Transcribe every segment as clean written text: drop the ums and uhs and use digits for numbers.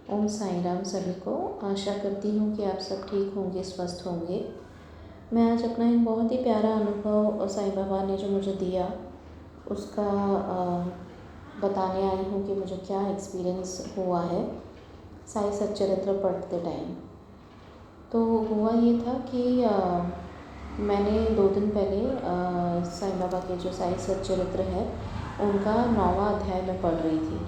ओम साईं राम सभी को। आशा करती हूँ कि आप सब ठीक होंगे, स्वस्थ होंगे। मैं आज अपना एक बहुत ही प्यारा अनुभव साईं बाबा ने जो मुझे दिया उसका बताने आई हूँ कि मुझे क्या एक्सपीरियंस हुआ है साईं सच्चरित्र पढ़ते टाइम। तो हुआ ये था कि मैंने 2 दिन पहले साईं बाबा के जो साईं सच्चरित्र है उनका 9वां अध्याय मैं पढ़ रही थी।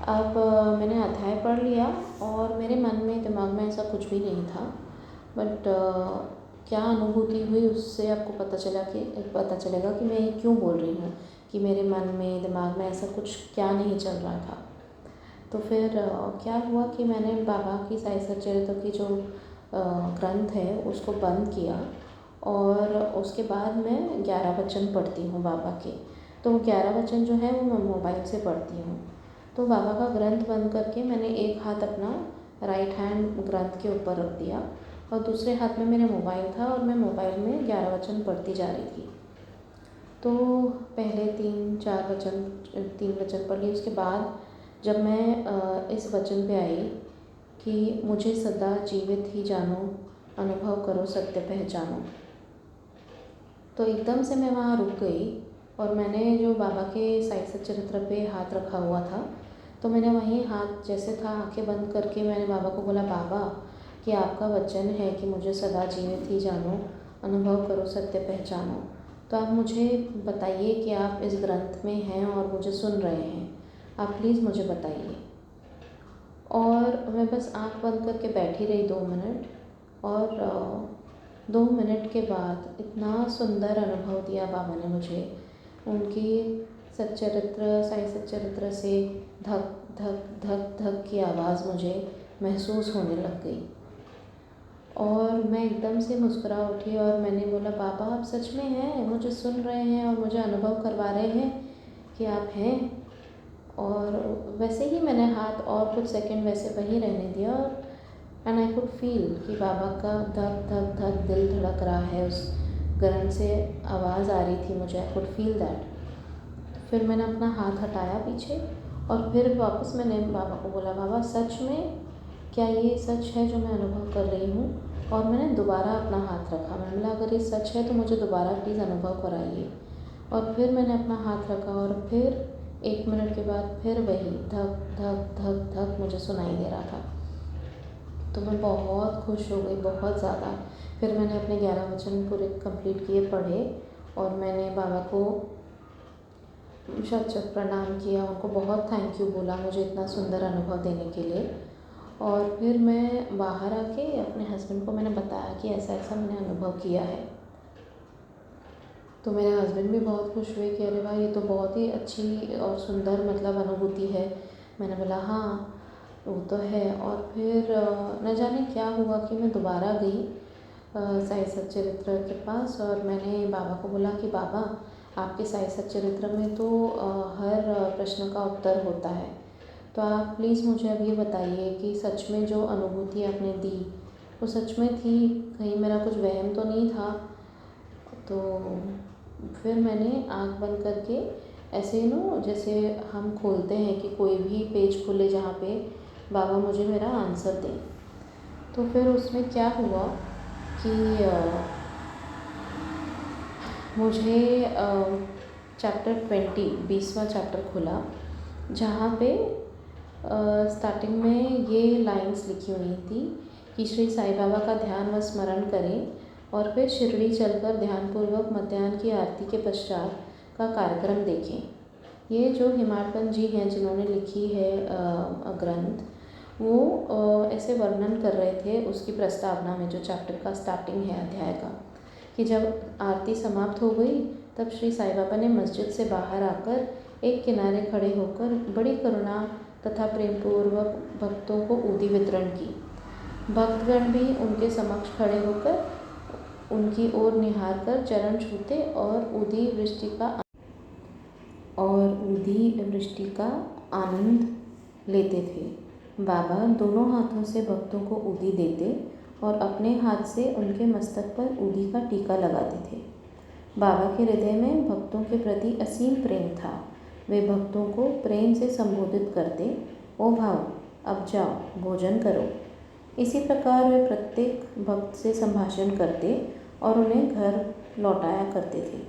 अब मैंने अध्याय पढ़ लिया और मेरे मन में, दिमाग में ऐसा कुछ भी नहीं था, बट क्या अनुभूति हुई उससे आपको पता चलेगा कि मैं ये क्यों बोल रही हूँ कि मेरे मन में, दिमाग में ऐसा कुछ क्या नहीं चल रहा था। तो फिर क्या हुआ कि मैंने बाबा की साईं सच्चरित्र की जो ग्रंथ है उसको बंद किया और उसके बाद मैं 11 वचन पढ़ती हूँ बाबा के। तो 11 वचन जो है वो मैं मोबाइल से पढ़ती हूँ। तो बाबा का ग्रंथ बंद करके मैंने एक हाथ अपना राइट हैंड ग्रंथ के ऊपर रख दिया और दूसरे हाथ में मेरा मोबाइल था और मैं मोबाइल में 11 वचन पढ़ती जा रही थी। तो पहले 3 वचन पढ़ लिए। उसके बाद जब मैं इस वचन पे आई कि मुझे सदा जीवित ही जानो, अनुभव करो सत्य पहचानो, तो एकदम से मैं वहाँ रुक गई और मैंने जो बाबा के साईं सच्चरित्र पे हाथ रखा हुआ था, तो मैंने वहीं हाथ जैसे था आंखें बंद करके मैंने बाबा को बोला, बाबा कि आपका वचन है कि मुझे सदा जीवित ही जानो, अनुभव करो सत्य पहचानो, तो आप मुझे बताइए कि आप इस ग्रंथ में हैं और मुझे सुन रहे हैं, आप प्लीज़ मुझे बताइए। और मैं बस आँख बंद करके बैठी रही 2 मिनट और 2 मिनट के बाद इतना सुंदर अनुभव दिया बाबा ने मुझे। उनकी साईं सच्चरित्र से धक धक धक धक की आवाज़ मुझे महसूस होने लग गई और मैं एकदम से मुस्कुरा उठी और मैंने बोला, बाबा आप सच में हैं, मुझे सुन रहे हैं और मुझे अनुभव करवा रहे हैं कि आप हैं। और वैसे ही मैंने हाथ और कुछ सेकंड वैसे वहीं रहने दिया और एंड आई कुड फील कि बाबा का धक धक धक दिल धड़क रहा है, उस ग्रंथ से आवाज़ आ रही थी मुझे, आई कुड फील दैट। फिर मैंने अपना हाथ हटाया पीछे और फिर वापस मैंने बाबा को बोला, बाबा सच में क्या ये सच है जो मैं अनुभव कर रही हूँ? और मैंने दोबारा अपना हाथ रखा। मैंने बोला अगर ये सच है तो मुझे दोबारा प्लीज़ अनुभव कराइए। और फिर मैंने अपना हाथ रखा और फिर 1 मिनट के बाद फिर वही धक धक धक धक मुझे सुनाई दे रहा था। तो मैं बहुत खुश हो गई, बहुत ज़्यादा। फिर मैंने अपने 11 वचन पूरे कंप्लीट किए, पढ़े और मैंने बाबा को शत प्रणाम किया, उनको बहुत थैंक यू बोला मुझे इतना सुंदर अनुभव देने के लिए। और फिर मैं बाहर आके अपने हस्बैंड को मैंने बताया कि ऐसा ऐसा मैंने अनुभव किया है। तो मेरे हस्बैंड भी बहुत खुश हुए कि अरे वाह ये तो बहुत ही अच्छी और सुंदर मतलब अनुभूति है। मैंने बोला हाँ वो तो है। और फिर न जाने क्या हुआ कि मैं दोबारा गई साईं सच्चरित्र के पास और मैंने बाबा को बोला कि बाबा आपके साईं सच्चरित्र में तो हर प्रश्न का उत्तर होता है, तो आप प्लीज़ मुझे अब ये बताइए कि सच में जो अनुभूति आपने दी वो सच में थी, कहीं मेरा कुछ वहम तो नहीं था। तो फिर मैंने आँख बंद करके ऐसे जैसे हम खोलते हैं कि कोई भी पेज खुले जहाँ पे बाबा मुझे मेरा आंसर दें। तो फिर उसमें क्या हुआ कि मुझे चैप्टर 20वां चैप्टर खुला जहाँ पे स्टार्टिंग में ये लाइंस लिखी हुई थी कि श्री साईं बाबा का ध्यान व स्मरण करें और फिर शिरडी चलकर ध्यानपूर्वक मध्याह्न की आरती के पश्चात का कार्यक्रम देखें। ये जो हिमाड़पंत जी हैं जिन्होंने लिखी है ग्रंथ, वो ऐसे वर्णन कर रहे थे उसकी प्रस्तावना में, जो चैप्टर का स्टार्टिंग है अध्याय का, कि जब आरती समाप्त हो गई तब श्री साईं बाबा ने मस्जिद से बाहर आकर एक किनारे खड़े होकर बड़ी करुणा तथा प्रेमपूर्वक भक्तों को ऊदी वितरण की। भक्तगण भी उनके समक्ष खड़े होकर उनकी ओर निहार कर चरण छूते और ऊदी वृष्टि का आनंद लेते थे। बाबा दोनों हाथों से भक्तों को ऊदी देते और अपने हाथ से उनके मस्तक पर ऊदी का टीका लगाते थे। बाबा के हृदय में भक्तों के प्रति असीम प्रेम था। वे भक्तों को प्रेम से संबोधित करते, ओ भाव अब जाओ भोजन करो। इसी प्रकार वे प्रत्येक भक्त से संभाषण करते और उन्हें घर लौटाया करते थे।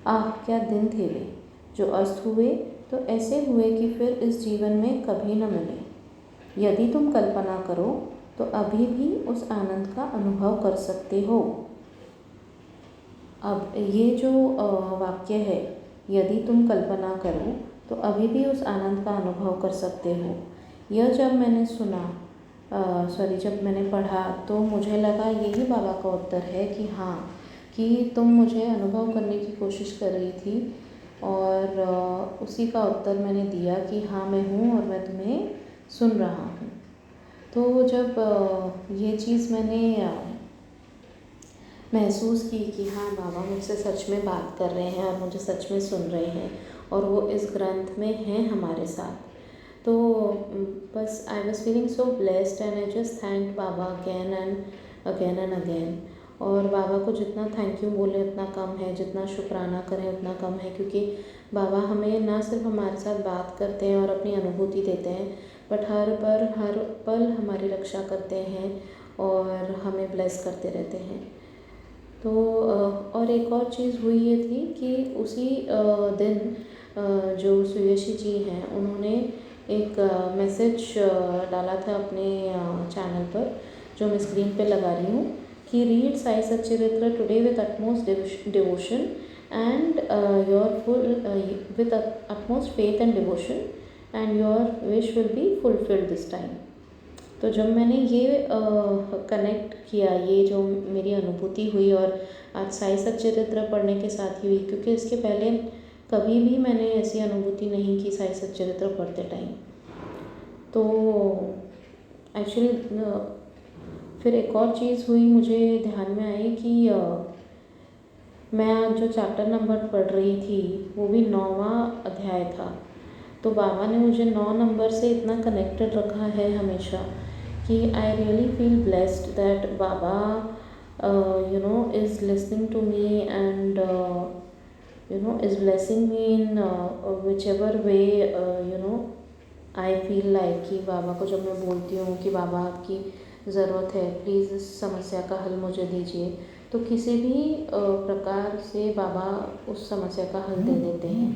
आह, क्या दिन थे वे, जो अस्त हुए तो ऐसे हुए कि फिर इस जीवन में कभी न मिले। यदि तुम कल्पना करो तो अभी भी उस आनंद का अनुभव कर सकते हो। अब ये जो वाक्य है, यदि तुम कल्पना करो तो अभी भी उस आनंद का अनुभव कर सकते हो, यह जब मैंने जब मैंने पढ़ा तो मुझे लगा यही बाबा का उत्तर है कि हाँ, कि तुम मुझे अनुभव करने की कोशिश कर रही थी और उसी का उत्तर मैंने दिया कि हाँ मैं हूँ और मैं तुम्हें सुन रहा हूँ। तो जब ये चीज़ मैंने महसूस की कि हाँ बाबा मुझसे सच में बात कर रहे हैं और मुझे सच में सुन रहे हैं और वो इस ग्रंथ में हैं हमारे साथ, तो बस I was feeling so blessed and I just thank Baba again and again. और बाबा को जितना थैंक यू बोले उतना कम है, जितना शुक्राना करें उतना कम है, क्योंकि बाबा हमें ना सिर्फ हमारे साथ बात करते हैं और अपनी अनुभूति देते हैं, बट हर पल हमारी रक्षा करते हैं और हमें ब्लेस करते रहते हैं। तो और एक और चीज़ हुई ये थी कि उसी दिन जो सुयशी जी हैं उन्होंने एक मैसेज डाला था अपने चैनल पर, जो मैं स्क्रीन पे लगा रही हूँ, कि रीड साई सच्चरित्र today with utmost devotion and your full with utmost faith and devotion and your wish will be fulfilled this time. तो जब मैंने ये कनेक्ट किया, ये जो मेरी अनुभूति हुई और आज साई सच्चरित्र पढ़ने के साथ ही हुई, क्योंकि इसके पहले कभी भी मैंने ऐसी अनुभूति नहीं की साई सच्चरित्र पढ़ते टाइम। तो एक्चुअली फिर एक और चीज़ हुई, मुझे ध्यान में आई कि मैं आज जो चैप्टर नंबर पढ़ रही थी वो भी 9वां अध्याय था। तो बाबा ने मुझे 9 नंबर से इतना कनेक्टेड रखा है हमेशा कि I really feel blessed that Baba is listening to me and is blessing me in whichever way I feel like. कि बाबा को जब मैं बोलती हूँ कि बाबा आपकी ज़रूरत है, प्लीज़ इस समस्या का हल मुझे दीजिए, तो किसी भी प्रकार से बाबा उस समस्या का हल दे देते हैं।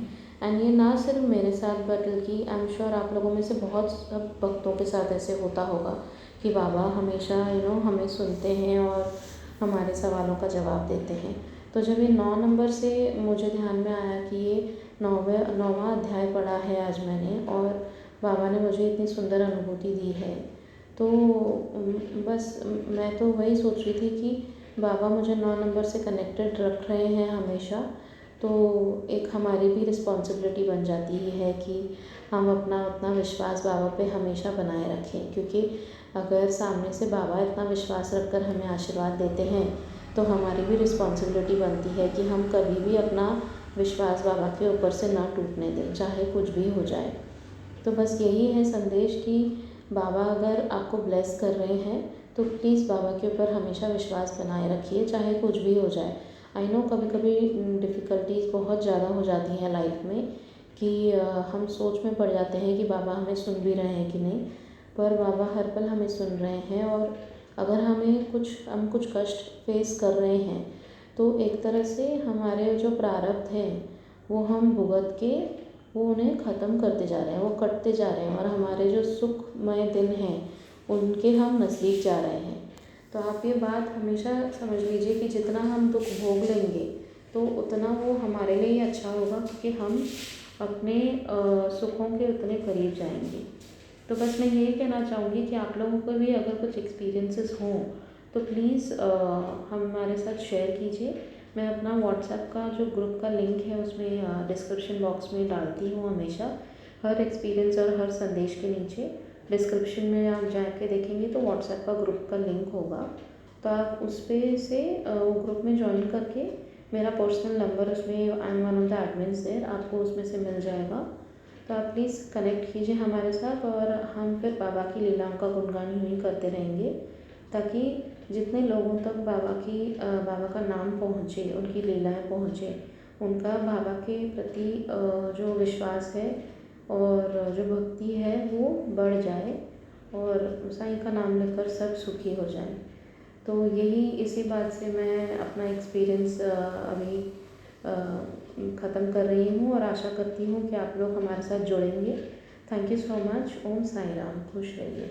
एंड ये ना सिर्फ मेरे साथ बल्कि आई एम श्योर आप लोगों में से बहुत सब भक्तों के साथ ऐसे होता होगा कि बाबा हमेशा हमें सुनते हैं और हमारे सवालों का जवाब देते हैं। तो जब ये 9 नंबर से मुझे ध्यान में आया कि ये 9वां अध्याय पढ़ा है आज मैंने, और बाबा ने मुझे इतनी सुंदर अनुभूति दी है, तो बस मैं तो वही सोच रही थी कि बाबा मुझे 9 नंबर से कनेक्टेड रख रहे हैं हमेशा। तो एक हमारी भी रिस्पॉन्सिबिलिटी बन जाती है कि हम अपना उतना विश्वास बाबा पे हमेशा बनाए रखें, क्योंकि अगर सामने से बाबा इतना विश्वास रखकर हमें आशीर्वाद देते हैं तो हमारी भी रिस्पॉन्सिबिलिटी बनती है कि हम कभी भी अपना विश्वास बाबा के ऊपर से ना टूटने दें, चाहे कुछ भी हो जाए। तो बस यही है संदेश कि बाबा अगर आपको ब्लेस कर रहे हैं तो प्लीज़ बाबा के ऊपर हमेशा विश्वास बनाए रखिए, चाहे कुछ भी हो जाए। आई नो कभी कभी डिफ़िकल्टीज़ बहुत ज़्यादा हो जाती हैं लाइफ में कि हम सोच में पड़ जाते हैं कि बाबा हमें सुन भी रहे हैं कि नहीं, पर बाबा हर पल हमें सुन रहे हैं। और अगर हम कुछ कष्ट फेस कर रहे हैं तो एक तरह से हमारे जो प्रारब्ध हैं वो हम भुगत के वो उन्हें ख़त्म करते जा रहे हैं, वो कटते जा रहे हैं, और हमारे जो सुखमय दिन हैं उनके हम नज़दीक जा रहे हैं। तो आप ये बात हमेशा समझ लीजिए कि जितना हम दुख भोग लेंगे तो उतना वो हमारे लिए ही अच्छा होगा, क्योंकि हम अपने सुखों के उतने करीब जाएंगे। तो बस मैं यही कहना चाहूँगी कि आप लोगों को भी अगर कुछ एक्सपीरियंसेस हों तो प्लीज़ हमारे साथ शेयर कीजिए। मैं अपना व्हाट्सएप का जो ग्रुप का लिंक है उसमें डिस्क्रिप्शन बॉक्स में डालती हूँ हमेशा, हर एक्सपीरियंस और हर संदेश के नीचे डिस्क्रिप्शन में आप जाके देखेंगे तो व्हाट्सएप का ग्रुप का लिंक होगा, तो आप उस पर से वो ग्रुप में ज्वाइन करके मेरा पर्सनल नंबर उसमें, I am one of the admins there, आपको उसमें से मिल जाएगा। तो आप प्लीज़ कनेक्ट कीजिए हमारे साथ और हम फिर बाबा की लीलाओं का गुणगान यूँ ही करते रहेंगे, ताकि जितने लोगों तक बाबा का नाम पहुँचे, उनकी लीलाएं पहुँचे, उनका बाबा के प्रति जो विश्वास है और जो भक्ति है वो बढ़ जाए और साईं का नाम लेकर सब सुखी हो जाएं। तो यही इसी बात से मैं अपना एक्सपीरियंस अभी ख़त्म कर रही हूँ और आशा करती हूँ कि आप लोग हमारे साथ जुड़ेंगे। Thank you so much. Om Sai Ram. खुश रहिए।